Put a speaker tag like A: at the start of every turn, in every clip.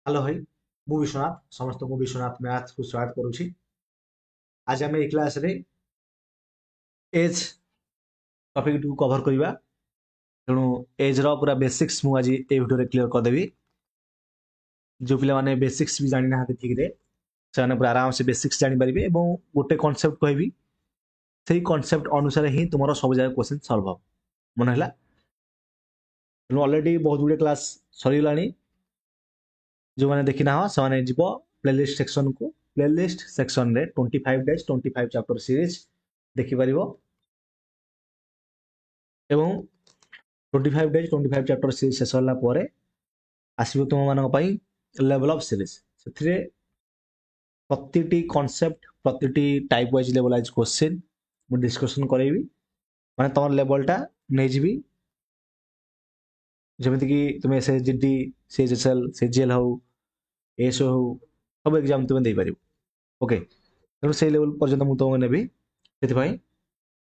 A: Hello भाई मु विश्वनाथ समस्त को विश्वनाथ मैथ को स्वागत करुछि। आज आम ए क्लास रे एज टॉपिक टू कवर करवा तेणु एज रो पूरा बेसिक्स मु आज ए वीडियो रे क्लियर कर देबी। जो पिला माने बेसिक्स भी जानि ना ठीक रे से पूरा आराम से बेसिक्स जानि परिबे एवं गोटे कांसेप्ट कहबी सेही कांसेप्ट अनुसार ही तुमरो सब जगह क्वेश्चन सॉल्व हो मन हैला। तेणु ऑलरेडी बहुत गुडे क्लास सरी लानी जो मैंने देखी ना से माने जीवो प्लेलिस्ट सेक्शन को प्लेलिस्ट सेक्शन रे 25 डेज 25 चैप्टर सीरीज देखि परिबो एवं 25 डेज 25 चैप्टर सीरीज शेष होला परे आसीबो तुम मानक पई लेवल अप सीरीज से प्रतिटी कॉन्सेप्ट प्रतिटी type wise level wise question मु डिस्कशन करेबी माने तमर लेवलटा नै जीबी जेमिति कि तुम एसएसजीडी सीएचएसएल सीजीएल हो एसओ हो सब एग्जाम तुम दे पारिबो। ओके तेणु से लेवल पर्यंत मु तुमको नेबी सेति पई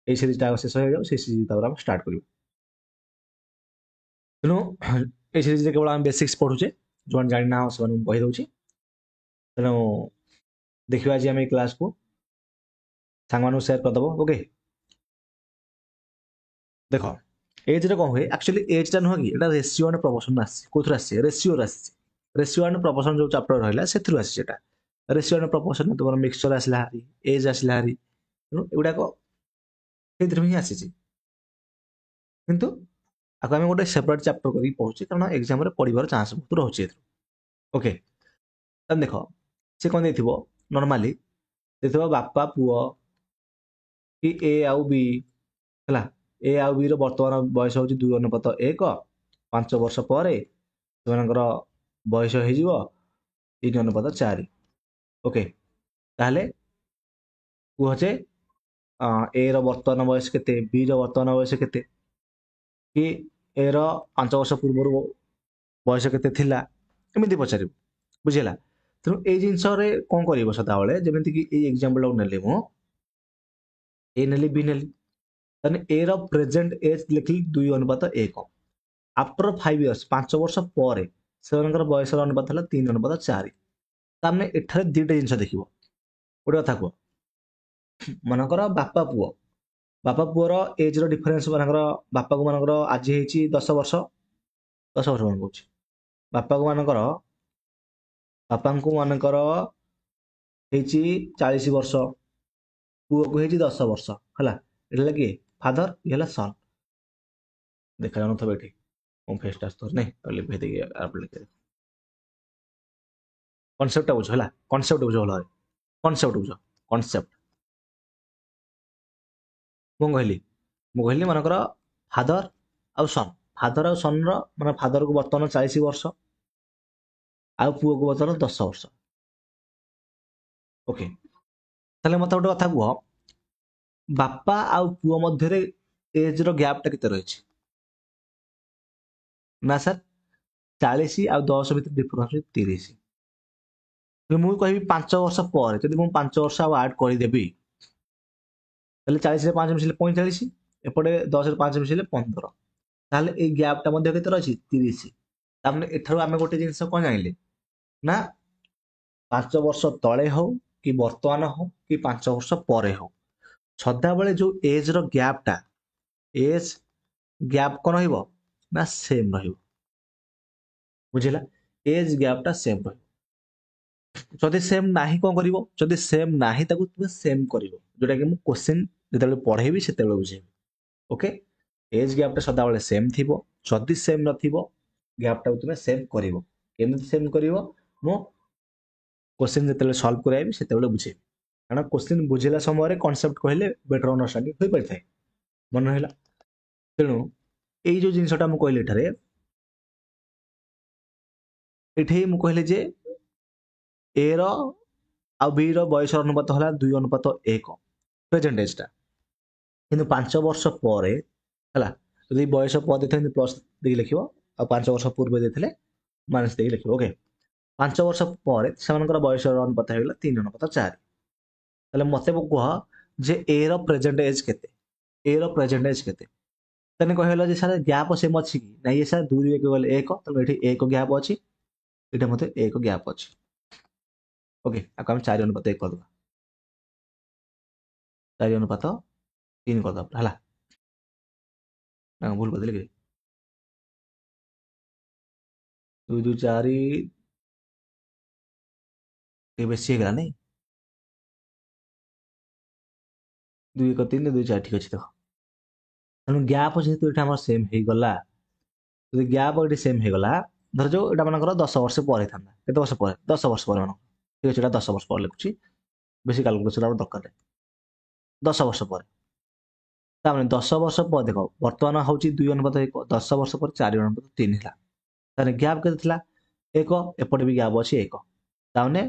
A: এই সিরিজটা শেষ হয়ে যাও সেই সিরিজ তারপরে আমরা স্টার্ট করিব। তেণু এই সিরিজରେ କେବଳ ଆମେ ବେସିକ୍ସ ପଢୁଛେ ଯେଉଁମାନେ ଜାଣିନା ସେମାନଙ୍କୁ କହିଦେଉଛି। ତେଣୁ ଦେଖିବା ଆଜି ଆମେ ଏଇ କ୍ଲାସକୁ ସାଙ୍ଗମାନଙ୍କୁ ସେୟାର କରିଦେବ। ଓକେ ଦେଖ ଏଜ୍ରେ କ'ଣ ହୁଏ ଆକ୍ଚୁଆଲି ଏଜ୍ଟା ନୁହଁ କି ଏଇଟା ରେସିଓ ଆଣ୍ଡ ପ୍ରପୋର୍ସନ୍ ଆସିଛି। କୋଉଥିରୁ ଆସିଛି ରେସିଓରୁ ଆସିଛି। ରେସିଓ ଆଣ୍ଡ ପ୍ରପୋର୍ସନ୍ ଯେଉଁ ଚାପ୍ଟର ରହିଲା ସେଥିରୁ ଆସିଛି ଏଟା। ରେସିଓ ଆଣ୍ଡ ପ୍ରପୋର୍ସନ୍ ତୁମର ମିକ୍ସଚର ଆସିଲା ହାରି ଏଜ୍ ଆସିଲା ହାରି ତେଣୁ ଏଗୁଡ଼ାକ ସେଇଥିରୁ ହିଁ ଆସିଛି। କିନ୍ତୁ ଆକୁ ଆମେ ଗୋଟେ ସେପାରେଟ ଚାପ୍ଟର କରିକି ପଢୁଛେ କାରଣ ଏକ୍ଜାମରେ ପଢିବାର ଚାନ୍ସ ବହୁତ ରହୁଛି ଏଥିରୁ। ଓକେ ତାହେଲେ ଦେଖ ସେ କ'ଣ ଦେଇଥିବ ନର୍ମାଲି ଦେଇଥିବ ବାପା ପୁଅ କି ଏ ଆଉ ବି ହେଲା। ଏ ଆଉ ବି ର ବର୍ତ୍ତମାନ ବୟସ ହେଉଛି 2:1 5 ବର୍ଷ ପରେ ସେମାନଙ୍କର ବୟସ ହେଇଯିବ 3:4। ଓକେ ତାହେଲେ କୁହ ଯେ ଏ ର ବର୍ତ୍ତମାନ ବୟସ କେତେ ବି ର ବର୍ତ୍ତମାନ ବୟସ କେତେ कि ए रो 5 वर्ष पूर्व बयस केते थिला एमती पचार बुझेगा। तेणु ये जिनस कौन कर सदाबले जमीन कि एग्जाम्पल नेली मु ए नेली बी नेली ताने ए रो प्रेजेंट एज लिखली 2:1 आफ्टर 5 इयर्स 5 वर्ष पर से बयस अनुपात है 3:4 ताने एठारे दुईटा जिनस देख गोटे कथा कह मनकर बापा पुअर एज रो डिफरेन्स मानकर बापा को मानकर आज है 10 वर्ष 10 वर्ष मन कौच बापा को मानकर बापा को मानकर 40 वर्ष पुओ को 10 वर्ष है ये किए फादर ये सन देखा जान थे ये मो फेसटा तो नहीं लिखे कनसेप्ट बुझ है कनसेप्ट बुझ भल कनसेप्ट बुझ कनसेप्ट मुझे कहली मानकर फादर आउ सन मान फादर को बर्तमान 40 वर्ष आउ पुओ को बर्तमान 10 वर्ष। ओके ताले मत गोटे कथा कह बापा आउ पुओ मध्य एज रो गैपटा केते रही ना सर 40 आउ 10 भितर डिफरेंस 30 मुझे कह 5 वर्ष पर जब मुझे 5 वर्ष आड करदेवी 40 5 मिसले 45 एपटे 10 5 मिसले 15 ताहले ए गैपटा मध्य केते रही 30 तामने एठारु आमे गोटे जिंस कोन जानिले ना 5 वर्ष तले हो कि वर्तमान हो कि 5 वर्ष पर हो सदा बेले जो एज रो गैपटा एज गैप कोन रहिबो ना सेम रहिबो बुझिला एज गैपटा सेम रहिबो। जदि सेम नाही कोन करिवो जदि सेम नाही ताकू तुमे सेम करिवो जोटा कि मु क्वेश्चन जेतेबेले पढेबी सेतेबेले बुझेबी। ओके एज गैपटा सदा बेले सेम थिबो जदि सेम नथिबो गैपटा तुमे सेम करिवो केमिति सेम करिवो मु क्वेश्चन जेतेबेले सॉल्व कराइबी सेतेबेले बुझेबी कारण क्वेश्चन बुझिला समय रे कांसेप्ट कहले बेटर अंडरस्टैंडिंग होई परिथाय मन रहला। तेणु एई जो जिनसटा मु कहले एठारे एठे मु कहले जे ए रो आ बी रो बयस अनुपात होला 2:1 प्रेजेंट एजटा किंतु 5 वर्ष पर है यदि बयस पर देते प्लस देख लिख आ 5 वर्ष पूर्व देते माइनस देख लिख। ओके 5 वर्ष पर से बयस अनुपात होगा 3:4 ताले मते कह जे ए रो प्रेजेंट एज केते ए रो प्रेजेंट एज केते तने कहला जे सर गैप सेम अछि कि नहीं ये सर 2 1 गले 1 तो एठी 1 गैप अछि এটা মধ্যে ଏକ ଗ୍ୟାପ୍ ଅଛି। ଓକେ, ଆକୁ ଆମେ 4:1 କରିଦେବା, 4:3 କରିଦେବା ହେଲା। ନା ଭୁଲ କରିଦେଲି କି? 2 2 4 ଟିକେ ବେଶୀ ହେଇଗଲା ନାଇଁ? 2 1 3 2 4 ଠିକ ଅଛି। ଦେଖ ତେଣୁ ଗ୍ୟାପ୍ ଯେହେତୁ ଏଇଟା ଆମର ସେମ୍ ହେଇଗଲା, ଯଦି ଗ୍ୟାପ୍ ଏଠି ସେମ୍ ହେଇଗଲା, ଧରାଯାଉ ଏଇଟା ମାନଙ୍କର 10 ବର୍ଷ ପରେ ହେଇଥାନ୍ତା। କେତେ ବର୍ଷ ପରେ? 10 ବର୍ଷ ପରେ ମାନ ଠିକ ଅଛି, ଏଇଟା 10 ବର୍ଷ ପରେ ଲେଖୁଛି, ବେଶୀ କାଲକୁଲେସନ୍ ଆମର ଦରକାର ନାହିଁ। 10 ବର୍ଷ ପରେ, ତାମାନେ 10 ବର୍ଷ ପରେ ଦେଖ ବର୍ତ୍ତମାନ ହେଉଛି 2:1, 10 ବର୍ଷ ପରେ 4:3 ହେଲା। ତାହେଲେ ଗ୍ୟାପ୍ କେତେ ଥିଲା? 1, ଏପଟେ ବି ଗ୍ୟାପ୍ ଅଛି 1, ତାମାନେ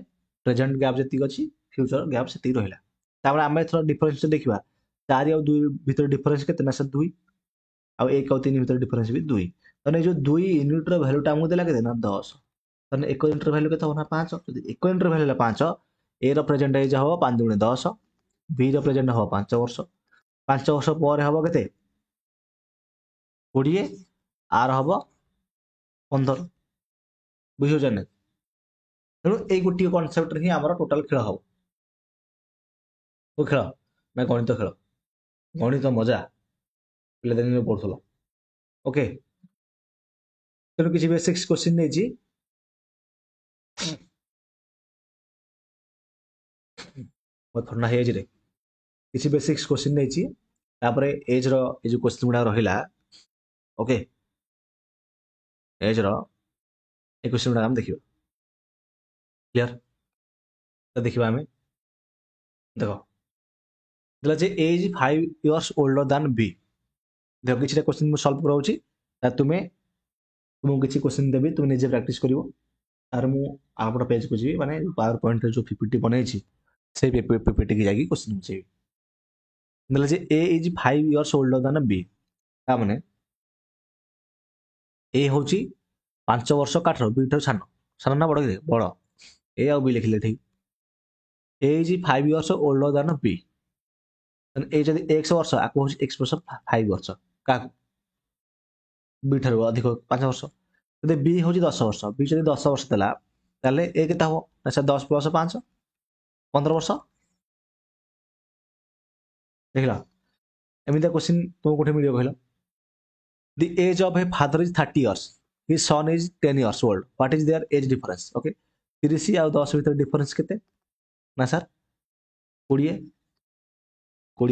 A: ପ୍ରେଜେଣ୍ଟ ଗ୍ୟାପ୍ ଯେତିକି ଅଛି ଫ୍ୟୁଚର ଗ୍ୟାପ୍ ସେତିକି ରହିଲା। ତାପରେ ଆମେ ଏଥର ଡିଫରେନ୍ସ ଦେଖିବା, 4 ଆଉ 2 ଭିତରେ ଡିଫରେନ୍ସ କେତେ? ନା ସାର୍ 2, ଆଉ 1 ଆଉ 3 ଭିତରେ ଡିଫରେନ୍ସ ବି 2। ତାହେଲେ ଏଇ ଯୋଉ 2 ୟୁନିଟ୍ର ଭ୍ୟାଲୁଟା ଆମକୁ ଦେଲା କେତେ? ନା 10। ତାହେଲେ 1 ୟୁନିଟ୍ର ଭ୍ୟାଲୁ କେତେ ହେବ? ନା 5। ଯଦି 1 ୟୁନିଟ୍ର ଭ୍ୟାଲୁ ହେଲା 5, A ର ପ୍ରେଜେଣ୍ଟ ଏଜ୍ ହେବ 5 × 10, B ର ପ୍ରେଜେଣ୍ଟ ହେବ 5 ବର୍ଷ, 5 ବର୍ଷ ପରେ ହେବ କେତେ? 20, ଆର ହେବ 15। ବୁଝିପାରୁଛ ନା? ତେଣୁ ଏଇ ଗୋଟିଏ କନସେପ୍ଟରେ ହିଁ ଆମର ଟୋଟାଲ ଖେଳ ହବ। କୋଉ ଖେଳ? ନା ଗଣିତ ଖେଳ। ଗଣିତ ମଜା ପିଲାଦିନେ ପଢୁଥିଲ। ଓକେ, ତେଣୁ କିଛି ବେସିକ୍ସ କ୍ୱେଶ୍ଚିନ୍ ନେଇଛି। ଥଣ୍ଡା ହେଇଯାଇଛି ରେ। କିଛି ବେସିକ୍ସ କ୍ୱେଶ୍ଚିନ୍ ନେଇଛି, ତାପରେ ଏଜ୍ ର ଏଇ ଯୋଉ କ୍ୱେଶ୍ଚିନ୍ ଗୁଡା ରହିଲା, ଓକେ, ଏଜ୍ ର এই କ୍ୱେଶ୍ଚିନ୍ ଗୁଡା ଆମେ ଦେଖିବା। କ୍ଲିୟର? ତ ଦେଖିବା ଆମେ, ଦେଖ ଦେଲା ଯେ age 5 years older than B। ଦେଖ କିଛିଟା କ୍ୱେଶ୍ଚିନ୍ ମୁଁ ସଲ୍ଭ କରାଉଛି, ତୁମକୁ କିଛି କ୍ୱେଶ୍ଚିନ୍ ଦେବି, ତୁମେ ନିଜେ ପ୍ରାକ୍ଟିସ୍ କରିବ। ତାର ମୁଁ ଆଉ ଗୋଟେ ପେଜ୍କୁ ଯିବି, ମାନେ ପାୱାର ପଏଣ୍ଟରେ ଯୋଉ ପିପିଟି ବନେଇଛି ସେଇ ପିପିଟିକି ଯାଇକି କ୍ୱେଶ୍ଚିନ୍ ବୁଝେଇବି। ଦେଲା ଯେ A is 5 years older than B, ତା ମାନେ A ହେଉଛି 5 ବର୍ଷ କାଠର, B ଠାରୁ ସାନ। ସାନ ନା ବଡ଼ କି? ବଡ଼। A ଆଉ B ଲେଖିଲେ ଠିକ୍। A is 5 years older than B। A ଯଦି x ବର୍ଷ, ଆକୁ ହେଉଛି x + 5 ବର୍ଷ। କାହାକୁ? B ଠାରୁ ଅଧିକ 5 ବର୍ଷ। ଯଦି B ହେଉଛି 10 ବର୍ଷ, B ଯଦି 10 ବର୍ଷ ଦେଲା, ତାହେଲେ A କେତେ ହେବ? ନା ସେ 10 + 5 15 ବର୍ଷ। ଦେଖିଲ, ଏମିତିଆ କ୍ୱେଶ୍ଚିନ୍ ତୁମକୁ କୋଉଠି ମିଳିବ କହିଲ? The age of a father is 30 years, his son is 10 years old, what is their age difference? Okay, 30 ଆଉ 10 ଭିତରେ ଡିଫରେନ୍ସ କେତେ? ନା ସାର୍ 20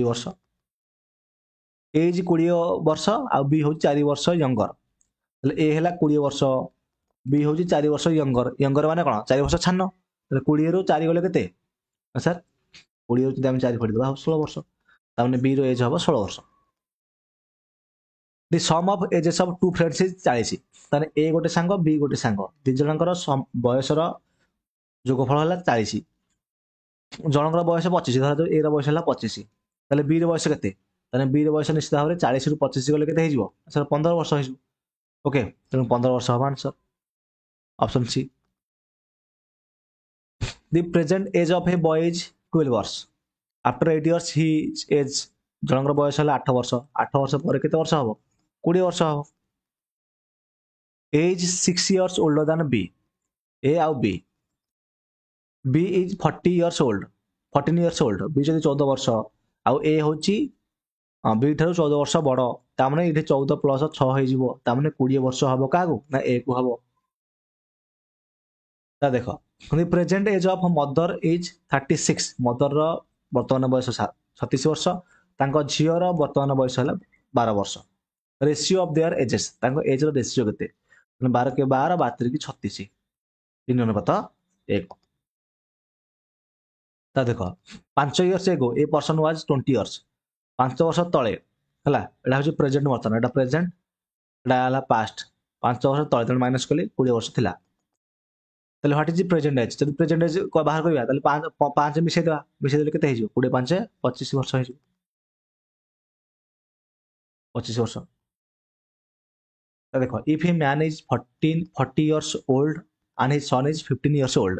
A: ବର୍ଷ। ଏଜ୍ 20 ବର୍ଷ ଆଉ B ହେଉଛି 4 ବର୍ଷ ୟଙ୍ଗର। ତାହେଲେ A ହେଲା 20 ବର୍ଷ, B ହେଉଛି 4 ବର୍ଷ ୟଙ୍ଗର। ୟଙ୍ଗର ମାନେ କ'ଣ? 4 ବର୍ଷ ସାନ। ତାହେଲେ 20ରୁ 4 ଗଲେ କେତେ? ନା ସାର୍ 20ରୁ ଯଦି ଆମେ 4 ଫେଡ଼ିଦେବା 16 ବର୍ଷ। ତାମାନେ B ର ଏଜ୍ ହେବ 16 ବର୍ଷ। The sum of ages of two friends is 40। ତାହେଲେ A ଗୋଟେ ସାଙ୍ଗ, B ଗୋଟେ ସାଙ୍ଗ, ଦି ଜଣଙ୍କର ବୟସର ଯୋଗଫଳ ହେଲା 40। ଜଣଙ୍କର ବୟସ 25, ଧରାଯାଉ A ର ବୟସ ହେଲା 25, ତାହେଲେ B ର ବୟସ କେତେ? ତାହେଲେ B ର ବୟସ ନିଶ୍ଚିତ ଭାବରେ 40ରୁ 25 ଗଲେ କେତେ ହେଇଯିବ? ସାର୍ 15 ବର୍ଷ ହେଇଯିବ। ଓକେ, ତେଣୁ 15 ବର୍ଷ ହେବ answer, option C. The present age of A boy is 12 years, after 8 years his age. ଜଣଙ୍କର ବୟସ ହେଲା 8 ବର୍ଷ, 8 ବର୍ଷ ପରେ କେତେ ବର୍ଷ ହେବ? 20 ବର୍ଷ ହେବ। Age 6 years older than B, A ଆଉ B। B is 40 years old, 14 years old, B ଯଦି 14 ବର୍ଷ, ଆଉ A ହେଉଛି B ଠାରୁ 14 ବର୍ଷ ବଡ଼, ତାମାନେ ଏଇଠି 14 + 6 ହେଇଯିବ, ତାମାନେ 20 ବର୍ଷ ହେବ। କାହାକୁ? ନା A କୁ ହେବ। ତା ଦେଖ, present age of mother is 36, ମଦରର ବର୍ତ୍ତମାନ ବୟସ 36 ବର୍ଷ, ତାଙ୍କ ଝିଅର ବର୍ତ୍ତମାନ ବୟସ ହେଲା 12 ବର୍ଷ। ରେସିଓ ଅଫ୍ ଦେୟାର ଏଜେସ୍, ତାଙ୍କ ଏଜ୍ର ରେସିଓ କେତେ? 12 × 12 = 36, 3:1। ତା ଦେଖ, 5 years ago a person was 20 years, 5 ବର୍ଷ ତଳେ ହେଲା, ଏଇଟା ହେଉଛି ପ୍ରେଜେଣ୍ଟ ବର୍ତ୍ତମାନ, ଏଇଟା ପ୍ରେଜେଣ୍ଟ, ଏଇଟା ହେଲା ପାଷ୍ଟ। 5 ବର୍ଷ ତଳେ, ତେଣୁ ମାଇନସ୍ କଲି 20 ବର୍ଷ ଥିଲା। ତାହେଲେ ହ୍ୱାଟ୍ ଇଜ୍ ପ୍ରେଜେଣ୍ଟ ଏଜ୍? ଯଦି ପ୍ରେଜେଣ୍ଟ ଏଜ୍ ବାହାର କରିବା, ତାହେଲେ 5 ମିଶାଇଦେବା, ମିଶାଇଦେଲେ କେତେ ହେଇଯିବ? 20 × 5 = 25 ବର୍ଷ ହେଇଯିବ। 25 ବର୍ଷ। ଦେଖ, if A man is 40 years old and his son is 15 years old,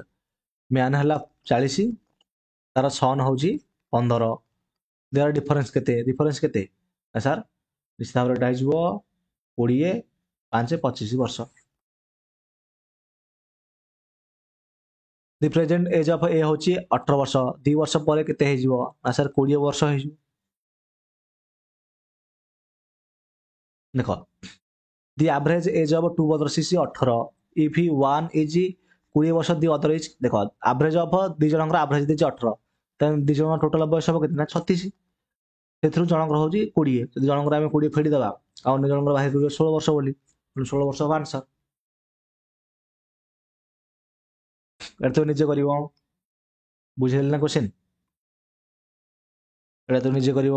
A: man ହେଲା 40, ତାର ସନ୍ ହେଉଛି 15, ଦେୟାର ଡିଫରେନ୍ସ କେତେ? ଡିଫରେନ୍ସ କେତେ? ନା ସାର୍ ନିଶ୍ଚିତ ଭାବରେ ଏଇଟା ହେଇଯିବ 20 × 5 = 25 ବର୍ଷ। ଦି ପ୍ରେଜେଣ୍ଟ ଏଜ୍ ଅଫ୍ ଏ ହେଉଛି 18 ବର୍ଷ 2 ବର୍ଷ ପରେ କେତେ ହେଇଯିବ ନା ସାର୍ 20 ବର୍ଷ ହେଇଯିବ। ଦେଖ the average age of two brothers is 18 if one is 20 ବର୍ଷ ଦି ଅଦର ଇଜ ଦେଖ ଆଭରେଜ ଅଫ ଦି ଜଣଙ୍କର ଆଭରେଜ ଦେଇଛି 18 ତେଣୁ ଦି ଜଣଙ୍କ ଟୋଟାଲ ବୟସ ହବ କେତେ ନା 36 ସେଥିରୁ ଜଣଙ୍କର ହେଉଛି 20 ଯଦି ଜଣଙ୍କର ଆମେ 20 ଫେଡ଼ି ଦେବା ଆଉ ଅନ୍ୟ ଜଣଙ୍କର ବାହାରି ପଡ଼ିବ 16 ବର୍ଷ ବୋଲି 16 ବର୍ଷ ହବ ଆନ୍ସର। ଏଟା ତ ନିଜେ କରିବ ବୁଝିଲେ ନା କ୍ୱେଶ୍ଚିନ୍ ଏଟା ତ ନିଜେ କରିବ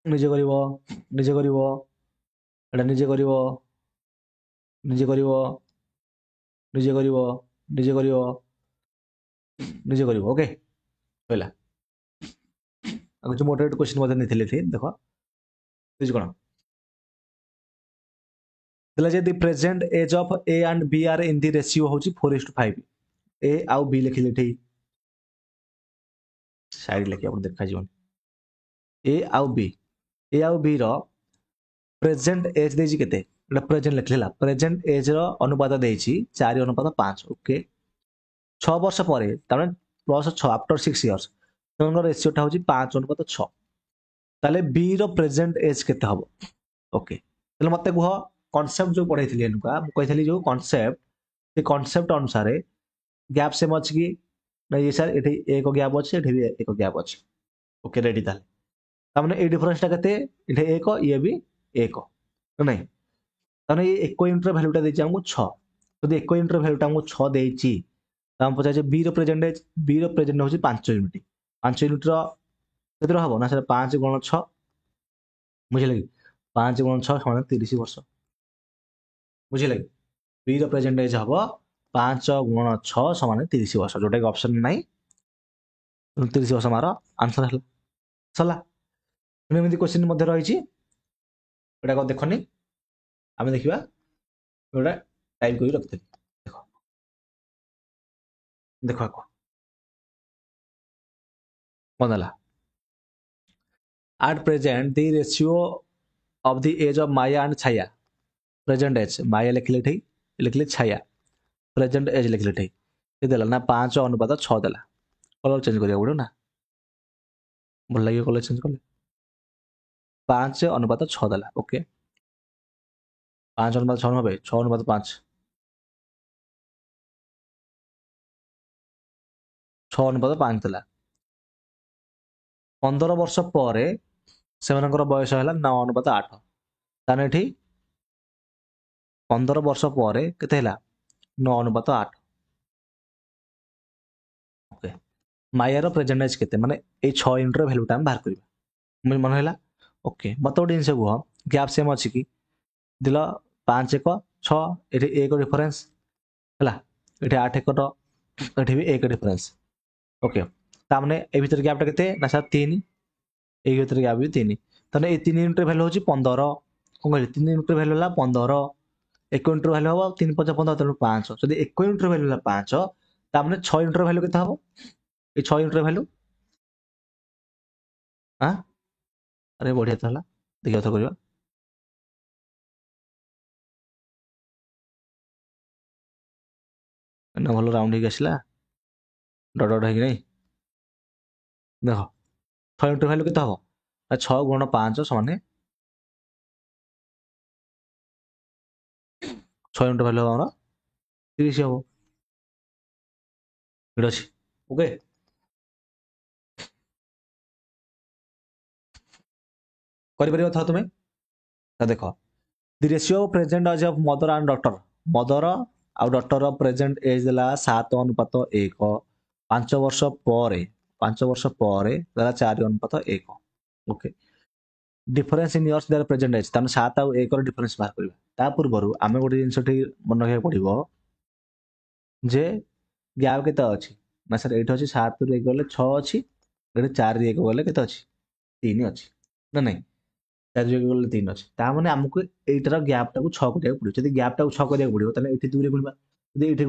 A: ନିଜେ କରିବ ନିଜେ କରିବ ଏଟା ନିଜେ କରିବ ନିଜେ କରିବ ନିଜେ କରିବ ନିଜେ କରିବ ନିଜେ କରିବ ଓକେ କହିଲା ଆଉ କିଛି ମୋଟିଭେଟ୍ କ୍ୱେଶ୍ଚିନ୍ ମଧ୍ୟ ନେଇଥିଲେ ଏଠି ଦେଖ ବୁଝି କ'ଣ ଦେଲା ଯେ the present age of A and B are in the ratio ହେଉଛି 4:5 ଏ ଆଉ ବି ଲେଖିଲେ ଏଠି ସାଇଡ୍ ଲେଖି ଆପଣ ଦେଖାଯିବନି ଏ ଆଉ ବି ର ପ୍ରେଜେଣ୍ଟ ଏଜ୍ ଦେଇଛି କେତେ ଏଟା ପ୍ରେଜେଣ୍ଟ ଲେଖିଲେ ହେଲା ପ୍ରେଜେଣ୍ଟ ଏଜ୍ ର ଅନୁପାତ ଦେଇଛି 4:5 ଓକେ 6 ବର୍ଷ ପରେ ତାମାନେ +6 ଆଫ୍ଟର 6 ଇୟର୍ସ ସେମାନଙ୍କ ରେସିଓଟା ହେଉଛି 5:6 ତାହେଲେ ବି ର ପ୍ରେଜେଣ୍ଟ ଏଜ୍ କେତେ ହବ ଓକେ ତାହେଲେ ମତେ କୁହ କନସେପ୍ଟ ଯୋଉ ପଢେଇଥିଲି ଏନୁକା ମୁଁ କହିଥିଲି ଯୋଉ କନସେପ୍ଟ ସେ କନସେପ୍ଟ ଅନୁସାରେ ଗ୍ୟାପ୍ ସେମ୍ ଅଛି କି ନା ଇଏ ସାର୍ ଏଠି ଏକ ଗ୍ୟାପ୍ ଅଛି ଏଠି ବି ଏକ ଗ୍ୟାପ୍ ଅଛି ଓକେ ରେଡି ତାହେଲେ ତାମାନେ ଏଇ ଡିଫରେନ୍ସଟା କେତେ ଏଠି ଏକ ଇଏ ବି ଏକ ନାଇଁ ତାମାନେ ଏଇ ଏକ ୟୁନିଟ୍ର ଭ୍ୟାଲୁଟା ଦେଇଛି ଆମକୁ 6 ଯଦି ଏକ ୟୁନିଟ୍ର ଭ୍ୟାଲୁଟା ଆମକୁ 6 ଦେଇଛି ତ ଆମେ ପଚାରୁଛେ ବି ର ପ୍ରେଜେଣ୍ଟ ହେଉଛି 5 ୟୁନିଟ୍ 5 ୟୁନିଟ୍ର କେତେ ହବ ନା ସେଟା 5 ଗୁଣ 6 ବୁଝିଲେ କି 5 ଗୁଣ 6 ସମାନ 30 ବର୍ଷ ବୁଝିଲେ କି ବି ର ପ୍ରେଜେଣ୍ଟ ଏଜ୍ ହବ 5 ଗୁଣ 6 ସମାନ 30 ବର୍ଷ ଯୋଉଟାକି ଅପସନ୍ ନାହିଁ 30 ବର୍ଷ ମାର ଆନ୍ସର ହେଲା ସରିଲା ଏମିତି କ୍ୱେଶ୍ଚିନ୍ ମଧ୍ୟ ରହିଛି ଏଟା କ'ଣ ଦେଖନି ଆମେ ଦେଖିବା ଏଟା ଟାଇପ୍ କରି ରଖିଥିଲି ଦେଖ ଦେଖ କ'ଣ ହେଲା at present the ratio of the age of Maya and Chaya present age Maya लिखले छाया प्रेजेंट एज लिखले ये देला ना 5:6 देला कलर चेंज करिया पड़ो ना भल लगे कलर चेंज कले 5:6 देला ओके 5:6 হবে 6:5 6:5 देला 15 वर्ष ପରେ ସେମାନଙ୍କର ବୟସ ହେଲା 9:8 ତାହେଲେ ଏଠି 15 ବର୍ଷ ପରେ କେତେ ହେଲା 9:8 ଓକେ ମାୟାର ପ୍ରେଜେଣ୍ଟ ଏଜ୍ କେତେ ମାନେ ଏଇ 6 ୟୁନିଟ୍ର ଭ୍ୟାଲୁଟା ଆମେ ବାହାର କରିବା ମନେ ହେଲା ଓକେ ମତେ ଗୋଟେ ଜିନିଷ କୁହ ଗ୍ୟାପ୍ ସେମ୍ ଅଛି କି ଦିଲ 5 1 6 ଏଠି 1 ଡିଫରେନ୍ସ ହେଲା ଏଠି 8 1 ଏଠି ବି 1 ଡିଫରେନ୍ସ ଓକେ ତାମାନେ ଏ ଭିତରେ ଗ୍ୟାପ୍ଟା କେତେ ନା ସାର୍ 3 এই ভিতরে গ্যাপ ବି 3 তাহলে এই 3 ୟୁନିଟ୍ର ଭ୍ୟାଲୁ ହେଉଛି 15 କ'ଣ କହିଲି 3 ୟୁନିଟ୍ର ଭ୍ୟାଲୁ ହେଲା 15 1 ୟୁନିଟ୍ର ଭ୍ୟାଲୁ ହେବ 3 5 15 ତେଣୁ 5 ଯଦି 1 ୟୁନିଟ୍ର ଭ୍ୟାଲୁ ହେଲା 5 ତାମାନେ 6 ୟୁନିଟ୍ର ଭ୍ୟାଲୁ କେତେ ହେବ এই 6 ୟୁନିଟ୍ର ଭ୍ୟାଲୁ ଆଁ ଆରେ ବଢିଆ ତ ହେଲା ଦେଖିବା ଥର କରିବା ନା ଭଲ ରାଉଣ୍ଡ ହେଇକି ଆସିଲା ଡଟ ଡଟ ହେଇକି ନାହିଁ ଦେଖ 6 ୟୁନିଟ୍ର ଭ୍ୟାଲୁ କେତେ ହେବ 6 ଗୁଣ 5 ସମାନେ 6 ୟୁନିଟ୍ର ଭ୍ୟାଲୁ ଆମର 30 ହେବ ଏଇଟା ଅଛି ଓକେ କରିପାରିବ ଥର ତୁମେ ଦେଖ the ratio present age of mother and daughter mother ଆଉ ଡଟର ପ୍ରେଜେଣ୍ଟ ଏଜ୍ ଦେଲା 7:1 5 ବର୍ଷ ପରେ ଦେଲା 4:1 okay difference in years their present age ତାମାନେ 7 ଆଉ 1 ର ଡିଫରେନ୍ସ ବାହାର କରିବା ତା ପୂର୍ବରୁ ଆମେ ଗୋଟେ ଜିନିଷଟି ମନେ ରଖିବାକୁ ପଡ଼ିବ ଯେ ଗ୍ୟାପ୍ କେତେ ଅଛି ନା ସାର୍ ଏଇଠି ଅଛି 7 ରୁ 1 ଗଲେ 6 ଅଛି ଏଠି 4 ରୁ 1 ଗଲେ କେତେ ଅଛି 3 ଅଛି ନା ନାଇଁ 4 ରୁ 1 ଗଲେ 3 ଅଛି ତା ମାନେ ଆମକୁ ଏଇଟାର ଗ୍ୟାପ୍ଟାକୁ 6 କରିବାକୁ ପଡ଼ିବ ଯଦି ଗ୍ୟାପ୍ଟାକୁ 6 କରିବାକୁ ପଡ଼ିବ ତାହେଲେ ଏଠି 2 ରେ ଗୁଣିବା ଯଦି ଏଠି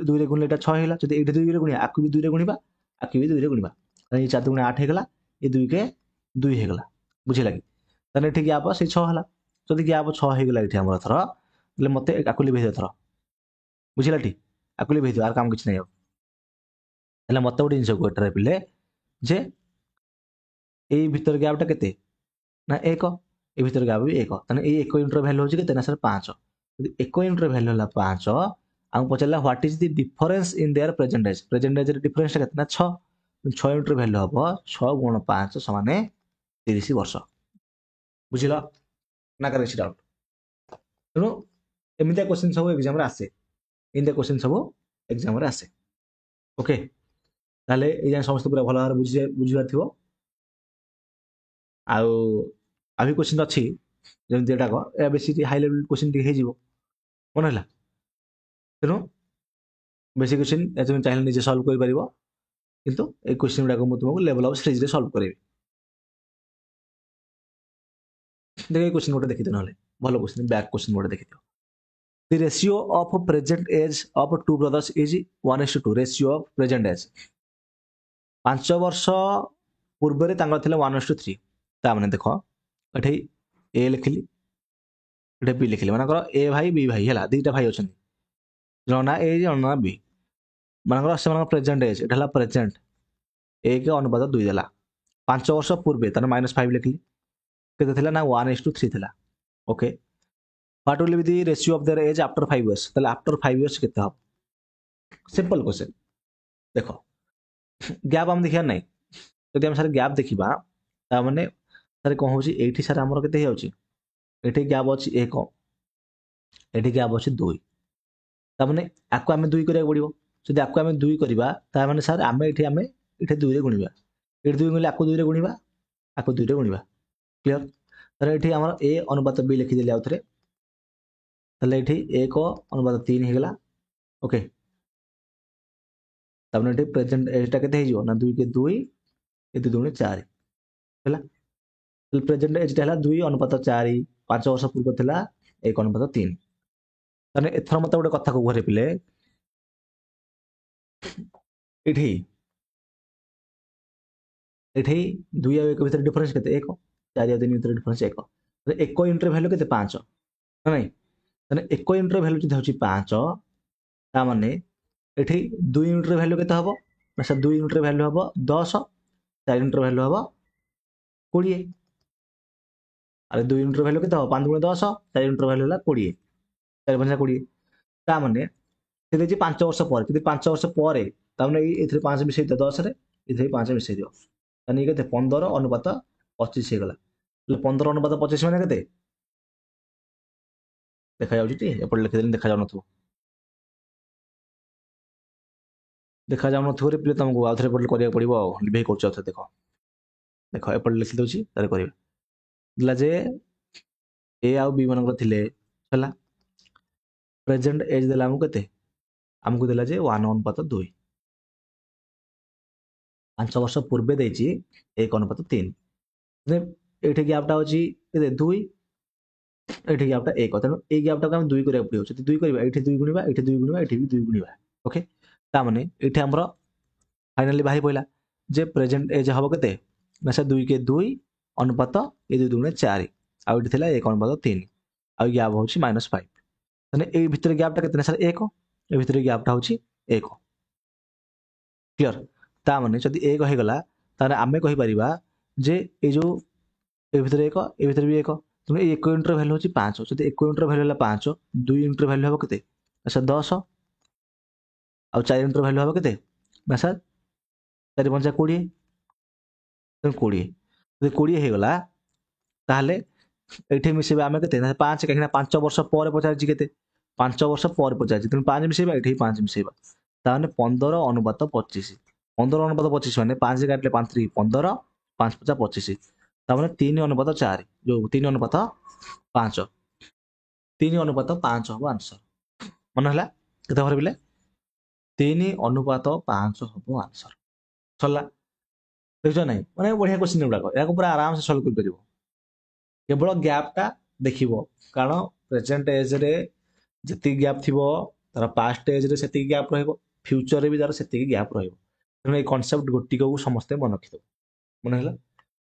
A: 2 ରେ ଗୁଣିଲେ ଏଇଟା 6 ହେଇଗଲା ଯଦି ଏଇଠି 2 ରେ ଗୁଣିବା ଆକୁ ବି 2 ରେ ଗୁଣିବା ଆକୁ ବି 2 ରେ ଗୁଣିବା ତାହେଲେ ଏ 4 × 8 ହେଇଗଲା ଏ 2 କେ 2 ହେଇଗଲା ବୁଝିଲା କି ତାହେଲେ ଏଠି ଗ୍ୟାପ୍ ସେଇ 6 ହେଲା ଯଦି ଗ୍ୟାପ୍ 6 ହେଇଗଲା ଏଠି ଆମର ଥର ତାହେଲେ ମତେ ଆକୁ ଲିଭେଇ ଦିଅ ଥର बुझिला टी आकु लिभेइ आर काम किछि नै हेला मते गोटे जिनिस को एटारे पिले जे एई भितर गैपटा केते ना 1 ए भितर गैप भी 1 तने एई 1 यूनिट रो वैल्यू होची केते ना सर 5 यदि 1 यूनिट रो वैल्यू होला 5 आम पचला what is the difference in their present age रे डिफरेंस केते ना 6 6 यूनिट रो वैल्यू हबो 6 गुण 5 समान 30 वर्ष बुझिला ना करे छी डाउट तेणु एमितिया क्वेश्चन सब एग्जाम रे आसे एमितिया क्वेश्चन सब एग्जाम रे आसे ओके ताले ए जान समस्त पूरा भलो भाବରେ बुझिबार थिबो आउ आभी क्वेश्चन अछि जेमति एटा को ए बेसी हाई लेवल क्वेश्चन टी हे जिवो मन हला तेणु बेसी क्वेश्चन ए तुम चाहे निजे सॉल्व कर परिबो किंतु ए क्वेश्चन गुडा को मु तुमको लेवल ऑफ सीरीज रे सॉल्व करेबी देखो क्वेश्चन गोटे देखिते नहले भलो क्वेश्चन बैक क्वेश्चन गोटे देखिते The ratio of present age of two brothers is 1:2 ratio of present age 5 वर्ष पूर्व तांगर थिले 1:3 ता माने देखो एठै ए लिखिली एठै बी लिखिली माने कर ए भाई बी भाई हैला दुईटा भाई अछन जणा ए जणा बी माने कर से माने प्रेजेंट एज एठा हला प्रेजेंट ए के अनुपात 2 देला 5 वर्ष पूर्व ताने -5 लिखिली केते थिला ना 1:3 थिला okay what will be the ratio of their age after 5 years ताले आफ्टर 5 इयर्स केते हो सिंपल क्वेश्चन देखो गैप हम देखिया नै जदि हम सर गैप देखिबा ता माने सर कोन होची एठी सर हमर केते हेउची एठी गैप अछि 1 एठी गैप अछि 2 ता माने आको हमें 2 करिया पड़िबो जदि आको हमें 2 करिबा ता माने सर हमें एठी 2 रे गुणिबा एठी 2 गुणिले आको 2 रे गुणिबा आको 2 रे गुणिबा क्लियर सर एठी हमर ए अनुपात बी लिखि देले आउथरे ताले एठी 1 अनुपात 3 हे गेला ओके तबने एठी प्रेजेंट एटा केते हे जिवो ना 2 के 2 ए 2 दुणे 4 हैला ताले प्रेजेंट एज हला 2 अनुपात 4 5 वर्ष पूर्व थिला 1 अनुपात 3 ताने एथर मते गोटे कथा को घरे पिले एठी एठी 2 आ 1 भीतर डिफरेंस केते 1 4 आ 3 भीतर डिफरेंस 1 तो 1 यूनिट रे वैल्यू केते 5 नै ताने 1 यूनिट रे वैल्यू जदि होची 5 ता माने एठी 2 यूनिट रे वैल्यू केते हबो ना सर 2 यूनिट रे वैल्यू हबो 10 4 यूनिट रे वैल्यू हबो 20 अरे 2 यूनिट रे वैल्यू केते हबो 5 गुणे 10 4 यूनिट रे वैल्यू हला 20 4 5 20 ता माने से देजी 5 वर्ष पर यदि 5 वर्ष पर ता माने एथरे 5 मिसै दे 10 रे एथरे 5 मिसै दियो ताने केते 15 अनुपात 25 हे गला 15 अनुपात 25 माने केते देखा जाउची टी एपड़ लिखि देली देखा जाउ नथु देखा जाउ नथु रे प्ले तुमको आउथरे पड़ले करिया पड़िबो आ लिभे करछ अथ देखो देखो एपड़ लिखि दउची तारे करिवे दिला जे ए आ बी मानकर थिले हला प्रेजेंट एज देला हमको केते हमको देला जे 1 अनुपात 2 5 वर्ष पूर्वे देची 1 अनुपात 3 ने एठी गैपटा होची केते 2 एठी गैपटा 1 तेनु ए गैपटा हम 2 करिया पड़ियो जति 2 करबा एठी 2 गुणिबा एठी 2 गुणिबा एठी भी 2 गुणिबा ओके ता माने एठी हमरो फाइनली बाही पइला जे प्रेजेंट एज हबो केते ना से 2 के 2 अनुपात ए 2 दुणे 4 आ एठी थिला 1 अनुपात 3 आ गैप होची -5 तने ए भितर गैपटा केते ना सर 1 ए भितर गैपटा होची 1 क्लियर ता माने जदि 1 हे गला तारे आमे कहि परिबा जे ए जो ए भितर 1 ए भितर भी 1 तुम 1 यूनिट रो वैल्यू होची 5 जदि 1 यूनिट रो वैल्यू हला 5 2 यूनिट रो वैल्यू हबो केते अच्छा 10 आ 4 यूनिट रो वैल्यू हबो केते ना सर 4 5 20 तो 20 जदि 20 हे गला ताहले एठी मिसेबा आमे केते ना 5 कहिना 5 वर्ष पर पचार जी केते 5 वर्ष पर पचार जी तुम 5 मिसेबा एठी 5 मिसेबा ताने 15 अनुपात 25 15 अनुपात 25 माने 5 काटले 5 3 15 5 50 25 तामाने 3 अनुपात 4 जो 3 अनुपात 5 3 अनुपात 5 हबो आंसर मन हला केते भरे बिले 3 अनुपात 5 हबो आंसर छला देखो नै माने बढ़िया क्वेश्चन उडा को याको पूरा आराम से सॉल्व कर परिबो केवल गैपटा देखिबो कारण प्रेजेंट एज रे जति गैप थिबो तार पास्ट एज रे सेति गैप रहइबो फ्यूचर रे भी तार सेति गैप रहइबो तेणु ए कॉन्सेप्ट गोटी को समस्त मन रखिदो मन हला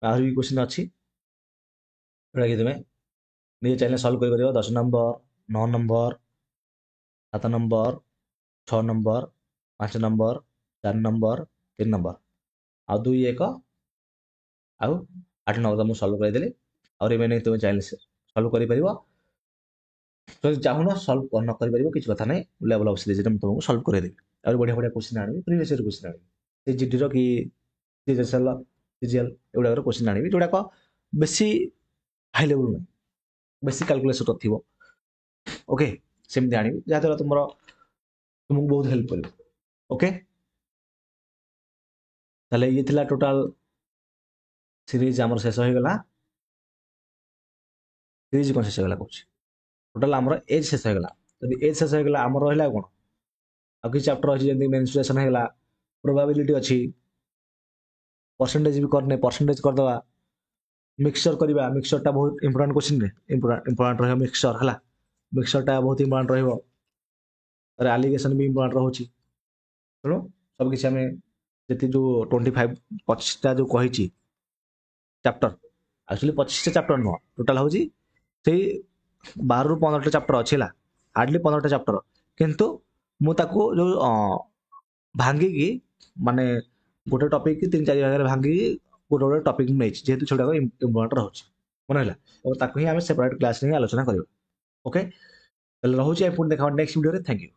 A: आहुरी भी क्वेश्चन अछि एटा कि तमे निजे चैनल सॉल्व कर परिबो 10 number 9 number 7 number 6 number 5 number 4 number 3 number ଆଉ 2 1 ଆଉ 8 9 ମୁଁ ସଲ୍ଭ କରିଦେଲି ଆଉ ରିମେନିଂ ତୁମେ ଚାହିଁଲେ ସଲ୍ଭ କରିପାରିବ ଯଦି ଚାହୁଁନ ସଲ୍ଭ ନ କରିପାରିବ କିଛି କଥା ନାହିଁ ଲେଭେଲ ଅଫ୍ ସିରିଜରେ ମୁଁ ତୁମକୁ ସଲ୍ଭ କରେଇଦେବି ଆହୁରି ବଢିଆ ବଢିଆ କ୍ୱେଶ୍ଚିନ୍ ଆଣିବି ପ୍ରିଭିୟସ୍ ଇୟର କ୍ୱେଶ୍ଚିନ୍ ଆଣିବି ସେ ଜିଡିର କି ସିଜିଏଲ ସିଜିଏଲ ଏଗୁଡ଼ାକର କ୍ୱେଶ୍ଚିନ୍ ଆଣିବି ଯୋଉଟାକ ବେଶୀ ହାଇ ଲେଭେଲ ନାହିଁ ବେଶୀ କାଲକୁଲେସନ ଥିବ ଓକେ ସେମିତି ଆଣିବି ଯାହାଦ୍ୱାରା ତୁମକୁ ବହୁତ ହେଲ୍ପ କରିବ ଓକେ ତାହେଲେ ଇଏ ଥିଲା ଟୋଟାଲ ସିରିଜ ଆମର ଶେଷ ହେଇଗଲା ସିରିଜ କ'ଣ ଶେଷ ହେଇଗଲା କହୁଛି ଟୋଟାଲ ଆମର ଏଜ୍ ଶେଷ ହେଇଗଲା ଯଦି ଏଜ୍ ଶେଷ ହେଇଗଲା ଆମର ରହିଲା ଆଉ କ'ଣ ଆଉ କିଛି ଚାପ୍ଟର ଅଛି ଯେମିତି ମେନସୁରେସନ ହେଇଗଲା ପ୍ରୋବାବିଲିଟି ଅଛି परसेंटेज भी करने परसेंटेज करदे मिक्सचर करवा मिक्सचरटा बहुत इंपोर्टाट क्वेश्चन इंपोर्टाट रहा मिक्सचर है मिक्सचरटा बहुत इंपोर्टाट रहा आलिगेसन भी इंपोर्टाट रोचे तेणु सबकि आम जी जो 25 25टा जो कही चैप्टर एक्चुअली 25टा चैप्टर नुह टोटाल हूँ से 12 ରୁ 15ଟା चैप्टर अच्छी है हार्डली 15टा चैप्टर किंतु मुझे जो भांगिकी माने गोटे टपिक 3-4 भाग भांगी गोटे गोटे टपिक नहीं जेहतु छुड़ा इम्पोर्टाट रोचे मन है और ताकू ही आम सेपरेट क्लास आलोचना करें ओके रोचे पुणी देखा नेक्स्ट वीडियो थैंक यू।